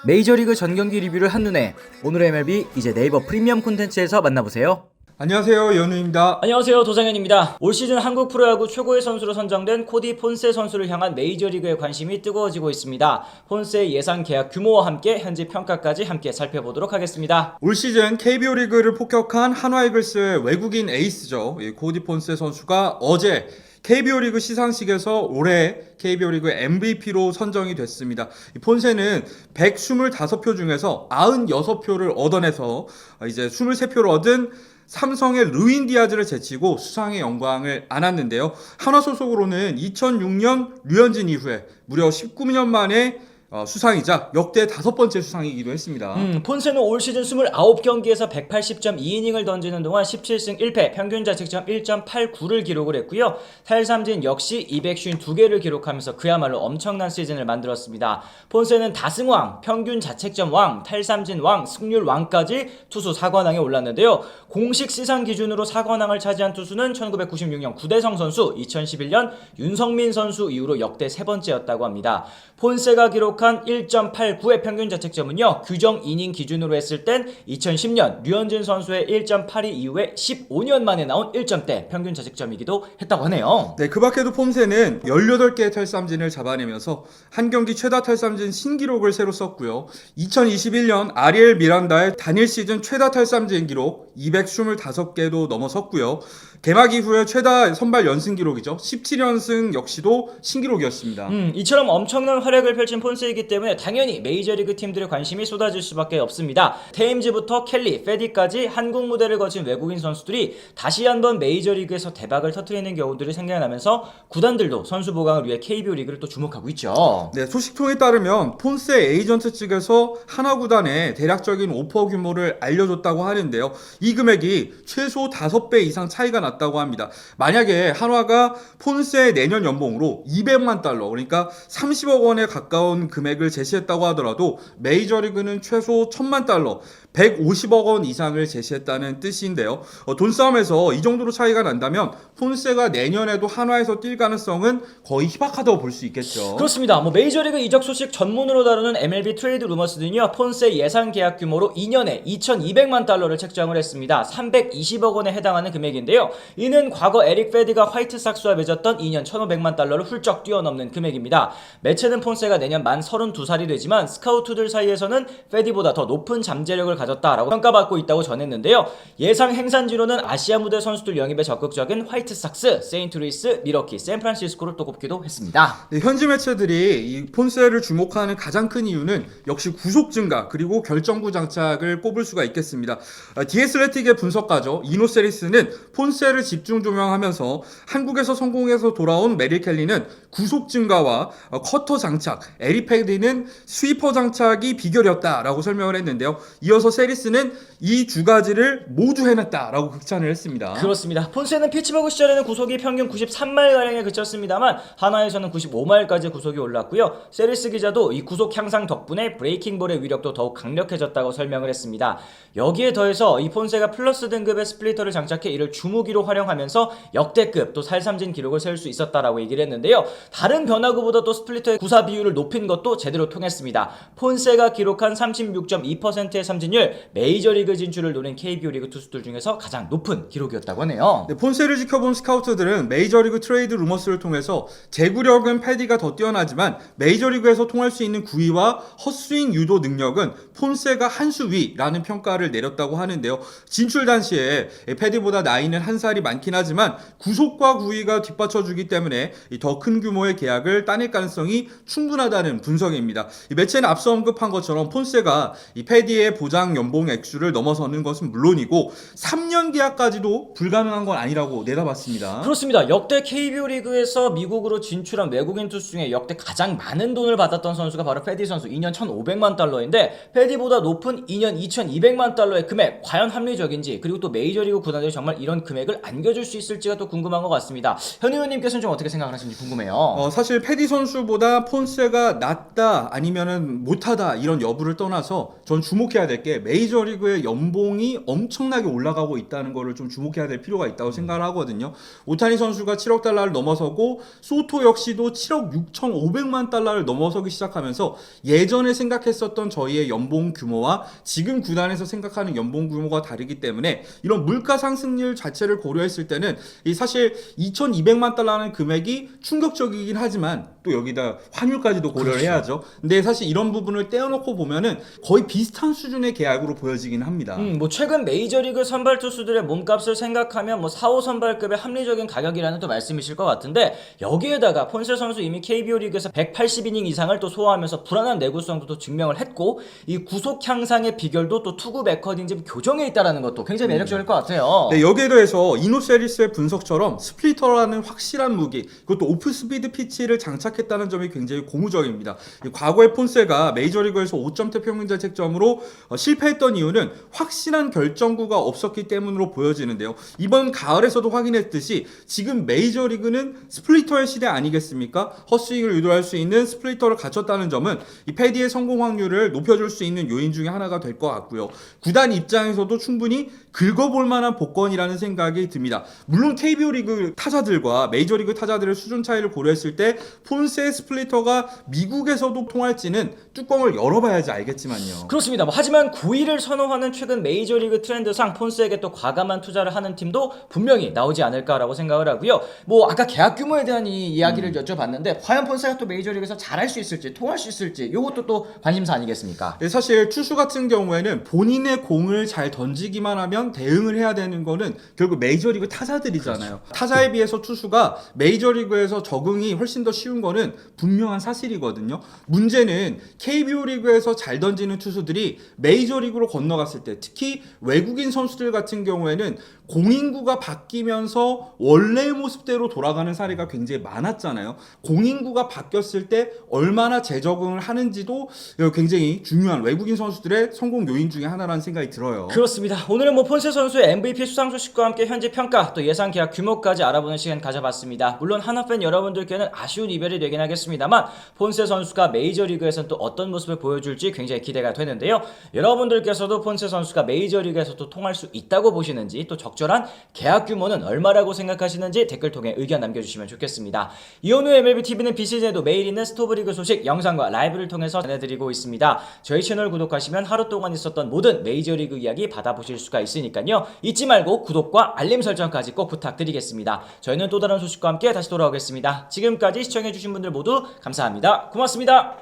메이저리그 전경기 리뷰를 한눈에 오늘의 MLB 이제 네이버 프리미엄 콘텐츠에서 만나보세요. 안녕하세요, 연우입니다. 안녕하세요, 도상현입니다. 올 시즌 한국 프로야구 최고의 선수로 선정된 코디 폰세 선수를 향한 메이저리그의 관심이 뜨거워지고 있습니다. 폰세의 예상 계약 규모와 함께 현재 평가까지 함께 살펴보도록 하겠습니다. 올 시즌 KBO 리그를 폭격한 한화이글스의 외국인 에이스죠. 코디 폰세 선수가 어제 KBO 리그 시상식에서 올해 KBO 리그 MVP로 선정이 됐습니다. 폰세는 125표 중에서 96표를 얻어내서 이제 23표를 얻은 삼성의 루인 디아즈를 제치고 수상의 영광을 안았는데요. 한화 소속으로는 2006년 류현진 이후에 무려 19년 만에 수상이자 역대 5번째 수상이기도 했습니다. 폰세는 올 시즌 29경기에서 180.2이닝을 던지는 동안 17승 1패, 평균 자책점 1.89를 기록을 했고요. 탈삼진 역시 252개를 기록하면서 그야말로 엄청난 시즌을 만들었습니다. 폰세는 다승왕, 평균 자책점 왕, 탈삼진 왕, 승률 왕까지 투수 4관왕에 올랐는데요. 공식 시상 기준으로 4관왕을 차지한 투수는 1996년 구대성 선수, 2011년 윤성민 선수 이후로 역대 세 번째였다고 합니다. 폰세가 기록한 1.89의 평균 자책점은요, 규정 이닝 기준으로 했을 땐 2010년 류현진 선수의 1.82 이후에 15년 만에 나온 1점대 평균 자책점이기도 했다고 하네요. 네, 그 밖에도 폼세는 18개의 탈삼진을 잡아내면서 한 경기 최다 탈삼진 신기록을 새로 썼고요. 2021년 아리엘 미란다의 단일 시즌 최다 탈삼진 기록 225개도 넘어섰고요. 개막 이후에 최다 선발 연승 기록이죠. 17연승 역시도 신기록이었습니다. 이처럼 엄청난 활약을 펼친 폰세이기 때문에 당연히 메이저리그 팀들의 관심이 쏟아질 수밖에 없습니다. 테임즈부터 켈리, 페디까지 한국 무대를 거친 외국인 선수들이 다시 한번 메이저리그에서 대박을 터뜨리는 경우들이 생겨나면서 구단들도 선수 보강을 위해 KBO 리그를 또 주목하고 있죠. 네, 소식통에 따르면 폰세 에이전트 측에서 하나 구단에 대략적인 오퍼 규모를 알려줬다고 하는데요. 이 금액이 최소 5배 이상 차이가 났다고 합니다. 만약에 한화가 폰세 내년 연봉으로 200만 달러, 그러니까 30억 원에 가까운 금액을 제시했다고 하더라도 메이저리그는 최소 1000만 달러, 150억 원 이상을 제시했다는 뜻인데요. 돈싸움에서 이 정도로 차이가 난다면 폰세가 내년에도 한화에서 뛸 가능성은 거의 희박하다고 볼 수 있겠죠. 그렇습니다. 메이저리그 이적 소식 전문으로 다루는 MLB 트레이드 루머스는요, 폰세 예상 계약 규모로 2년에 2200만 달러를 책정을 했습니다. 320억 원에 해당하는 금액인데요. 이는 과거 에릭 페디가 화이트삭스와 맺었던 2년 1500만 달러를 훌쩍 뛰어넘는 금액입니다. 매체는 폰세가 내년 만 32살이 되지만 스카우트들 사이에서는 페디보다 더 높은 잠재력을 가졌다라고 평가받고 있다고 전했는데요. 예상 행산지로는 아시아 무대 선수들 영입에 적극적인 화이트삭스, 세인트루이스, 미러키, 샌프란시스코를 또 꼽기도 했습니다. 네, 현지 매체들이 이 폰세를 주목하는 가장 큰 이유는 역시 구속 증가 그리고 결정구 장착을 꼽을 수가 있겠습니다. 디애슬레틱의 분석가죠. 이노세리스는 폰세를 집중 조명하면서 한국에서 성공해서 돌아온 메릴 켈리는 구속 증가와 커터 장착, 에리 패디는 스위퍼 장착이 비결이었다라고 설명을 했는데요. 이어서 세리스는 이 두 가지를 모두 해냈다라고 극찬을 했습니다. 그렇습니다. 폰세는 피츠버그 시절에는 구속이 평균 93마일가량에 그쳤습니다만 한화에서는 95마일까지 구속이 올랐고요. 세리스 기자도 이 구속 향상 덕분에 브레이킹볼의 위력도 더욱 강력해졌다고 설명을 했습니다. 여기에 더해서 이 폰세가 플러스 등급의 스플리터를 장착해 이를 주무기로 활용하면서 역대급 또 살삼진 기록을 세울 수 있었다라고 얘기를 했는데요. 다른 변화구보다 또 스플리터의 구사 비율을 높인 것도 제대로 통했습니다. 폰세가 기록한 36.2%의 삼진율, 메이저리그 진출을 노린 KBO 리그 투수들 중에서 가장 높은 기록이었다고 하네요. 네, 폰세를 지켜본 스카우트들은 메이저리그 트레이드 루머스를 통해서 제구력은 패디가 더 뛰어나지만 메이저리그에서 통할 수 있는 구위와 헛스윙 유도 능력은 폰세가 한 수 위라는 평가를 내렸다고 하는데요. 진출 당시에 패디보다 나이는 한 살이 많긴 하지만 구속과 구위가 뒷받쳐주기 때문에 더 큰 규모의 계약을 따낼 가능성이 충분하다는 분석입니다. 이 매체는 앞서 언급한 것처럼 폰세가 이 패디의 보장 연봉 액수를 넘어서는 것은 물론이고 3년 계약까지도 불가능한 건 아니라고 내다봤습니다. 그렇습니다. 역대 KBO 리그에서 미국으로 진출한 외국인 투수 중에 역대 가장 많은 돈을 받았던 선수가 바로 패디 선수, 2년 1500만 달러인데 패디보다 높은 2년 2200만 달러의 금액 과연 합리적인지, 그리고 또 메이저리그 구단들이 정말 이런 금액을 안겨줄 수 있을지가 또 궁금한 것 같습니다. 현 의원님께서는 좀 어떻게 생각을 하시는지 궁금해요. 사실 패디 선수보다 폰세가 맞다 아니면은 못하다 이런 여부를 떠나서 전 주목해야 될 게 메이저리그의 연봉이 엄청나게 올라가고 있다는 거를 좀 주목해야 될 필요가 있다고 생각을 하거든요. 오타니 선수가 7억 달러를 넘어서고 소토 역시도 7억 6,500만 달러를 넘어서기 시작하면서 예전에 생각했었던 저희의 연봉 규모와 지금 구단에서 생각하는 연봉 규모가 다르기 때문에 이런 물가 상승률 자체를 고려했을 때는 이 사실 2,200만 달러라는 금액이 충격적이긴 하지만 또 여기다 환율까지도 고려를 해야죠. 근데 사실 이런 부분을 떼어놓고 보면은 거의 비슷한 수준의 계약으로 보여지긴 합니다. 뭐 최근 메이저리그 선발 투수들의 몸값을 생각하면 뭐 4, 5 선발급의 합리적인 가격이라는 또 말씀이실 것 같은데 여기에다가 폰세 선수 이미 KBO 리그에서 180이닝 이상을 또 소화하면서 불안한 내구성도 또 증명을 했고 이 구속 향상의 비결도 또 투구 메커니즘 교정에 있다라는 것도 굉장히 매력적일 것 같아요. 네, 여기에 더해서 이노세리스의 분석처럼 스플리터라는 확실한 무기, 그것도 오프스피드 피치를 장착했다는 점이 굉장히 고무적입니다. 과거에 폰세가 메이저리그에서 5점대 평균 자책점으로 실패했던 이유는 확실한 결정구가 없었기 때문으로 보여지는데요. 이번 가을에서도 확인했듯이 지금 메이저리그는 스플리터의 시대 아니겠습니까? 헛스윙을 유도할 수 있는 스플리터를 갖췄다는 점은 이 패디의 성공 확률을 높여줄 수 있는 요인 중에 하나가 될 것 같고요. 구단 입장에서도 충분히 긁어볼 만한 복권이라는 생각이 듭니다. 물론 KBO 리그 타자들과 메이저리그 타자들의 수준 차이를 고려했을 때 폰세 스플리터가 미국에서도 통할지는 뚜껑을 열어봐야지 알겠지만요. 그렇습니다. 하지만 9위를 선호하는 최근 메이저리그 트렌드상 폰세에게 또 과감한 투자를 하는 팀도 분명히 나오지 않을까라고 생각을 하고요. 뭐 아까 계약 규모에 대한 이 이야기를 여쭤봤는데 과연 폰세가 또 메이저리그에서 잘할 수 있을지 통할 수 있을지 이것도 또 관심사 아니겠습니까? 네, 사실 투수 같은 경우에는 본인의 공을 잘 던지기만 하면 대응을 해야 되는 거는 결국 메이저리그 타자들이잖아요. 그렇죠. 타자에 비해서 투수가 메이저리그에서 적응이 훨씬 더 쉬운 거는 분명한 사실이거든요. 문제는 KBO 리그에서 잘 던지는 투수들이 메이저리그로 건너갔을 때 특히 외국인 선수들 같은 경우에는 공인구가 바뀌면서 원래의 모습대로 돌아가는 사례가 굉장히 많았잖아요. 공인구가 바뀌었을 때 얼마나 재적응을 하는지도 굉장히 중요한 외국인 선수들의 성공 요인 중에 하나라는 생각이 들어요. 그렇습니다. 오늘은 뭐 폰세 선수의 MVP 수상 소식과 함께 현재 평가 또 예상 계약 규모까지 알아보는 시간 가져봤습니다. 물론 하나팬 여러분들께는 아쉬운 이별이 되긴 하겠습니다만 폰세 선수가 메이저리그에서는 또 어떤 모습을 보여줄지 굉장히 기대가 되는데요. 여러분들께서도 폰세 선수가 메이저리그에서 또 통할 수 있다고 보시는지 또 적절한 계약 규모는 얼마라고 생각하시는지 댓글 통해 의견 남겨주시면 좋겠습니다. 이온우 MLBTV는 비시즌에도 매일 있는 스토브리그 소식 영상과 라이브를 통해서 전해드리고 있습니다. 저희 채널 구독하시면 하루 동안 있었던 모든 메이저리그 이야기 받아보실 수가 있으니까요. 잊지 말고 구독과 알림 설정까지 꼭 부탁드리겠습니다. 저희는 또 다른 소식과 함께 다시 돌아오겠습니다. 지금까지 시청해주신 분들 모두 감사합니다. 고맙습니다.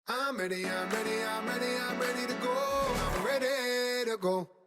I'm ready to go. I'm ready to go.